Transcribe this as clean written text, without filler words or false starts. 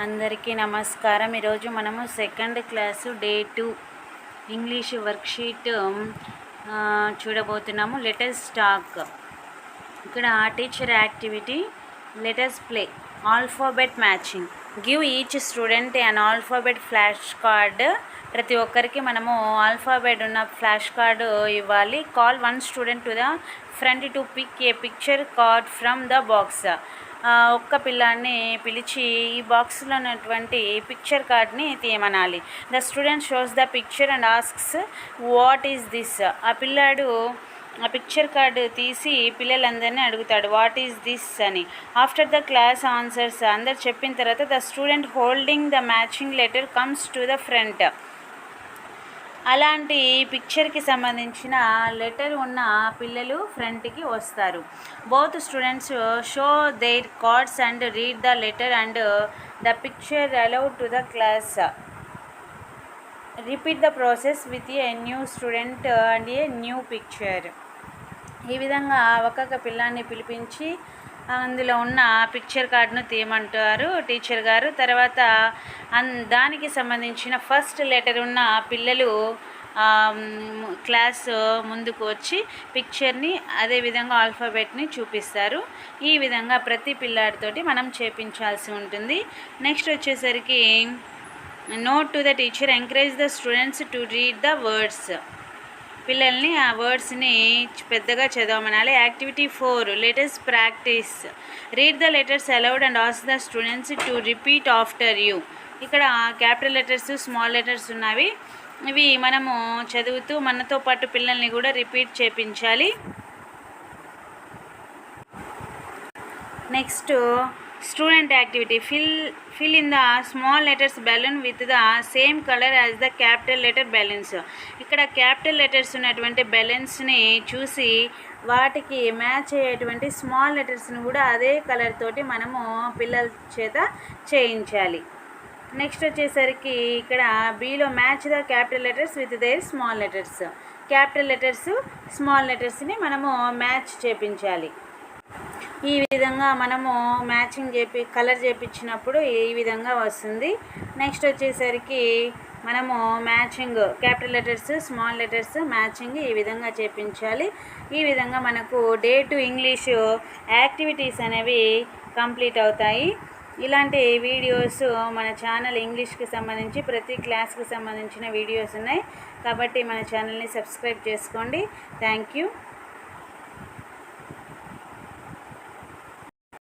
అందరికీ నమస్కారం. ఈరోజు మనము second class day 2 English worksheet చూడబోతున్నాము. Letters talk. ఇక్కడ teacher activity letters play alphabet matching. Give each student an alphabet flash card. ప్రతి ఒక్కరికి మనము ఆల్ఫాబెట్ ఉన్న ఫ్లాష్ కార్డు ఇవ్వాలి. Call one student to the front to pick a picture card from the box. ఒక్క పిల్లాన్ని పిలిచి ఈ బాక్స్లో ఉన్నటువంటి పిక్చర్ కార్డ్ని తీయమనాలి. The student shows the picture and asks what is this. ఆ పిల్లాడు ఆ పిక్చర్ కార్డు తీసి పిల్లలందరినీ అడుగుతాడు వాట్ ఈస్ దిస్ అని. ఆఫ్టర్ ద క్లాస్ ఆన్సర్స్ అందరు చెప్పిన తర్వాత the student holding the matching letter comes to the front. అలాంటి పిక్చర్కి సంబంధించిన లెటర్ ఉన్న పిల్లలు ఫ్రంట్కి వస్తారు. Both students show their cards and read the letter and the picture aloud to the class. Repeat the process with a new student and a new picture. ఈ విధంగా ఒక్కొక్క పిల్లాన్ని పిలిపించి అందులో ఉన్న పిక్చర్ కార్డును తీయమంటారు టీచర్ గారు. తర్వాత దానికి సంబంధించిన ఫస్ట్ లెటర్ ఉన్న పిల్లలు క్లాస్ ముందుకు వచ్చి పిక్చర్ని అదేవిధంగా ఆల్ఫాబెట్ని చూపిస్తారు. ఈ విధంగా ప్రతి పిల్లాడితోటి మనం చేపించాల్సి ఉంటుంది. నెక్స్ట్ వచ్చేసరికి note to the teacher encourage the students to read the words. పిల్లల్ని ఆ వర్డ్స్ని పెద్దగా చదవమనాలి. Activity 4 letters practice. Read the letters aloud and ask the students to repeat after you. ఇక్కడ క్యాపిటల్ లెటర్స్ స్మాల్ లెటర్స్ ఉన్నవి. ఇవి మనము చదువుతూ మనతో పాటు పిల్లల్ని కూడా రిపీట్ చేపించాలి. Next student activity fill in the small letters balloon with the same color as the capital letter balloons. ఇక్కడ క్యాపిటల్ లెటర్స్ ఉన్నటువంటి బెలూన్స్ని చూసి వాటికి మ్యాచ్ అయ్యేటువంటి స్మాల్ లెటర్స్ని కూడా అదే కలర్ తోటి మనము పిల్లల చేత చేయించాలి. నెక్స్ట్ వచ్చేసరికి ఇక్కడ బీలో match the capital letters with their small letters. Capital letters small లెటర్స్ని మనము మ్యాచ్ చేపించాలి. ఈ విధంగా మనము మ్యాచింగ్ కలర్ చేపించినప్పుడు ఈ విధంగా వస్తుంది. నెక్స్ట్ వచ్చేసరికి మనము matching capital letters small letters matching ఈ విధంగా చేపించాలి. ఈ విధంగా మనకు డే 2 ఇంగ్లీష్ యాక్టివిటీస్ అనేవి కంప్లీట్ అవుతాయి. ఇలాంటి వీడియోస్ మన ఛానల్ ఇంగ్లీష్కి సంబంధించి ప్రతి క్లాస్కి సంబంధించిన వీడియోస్ ఉన్నాయి కాబట్టి మన ఛానల్ని సబ్స్క్రైబ్ చేసుకోండి. Thank you.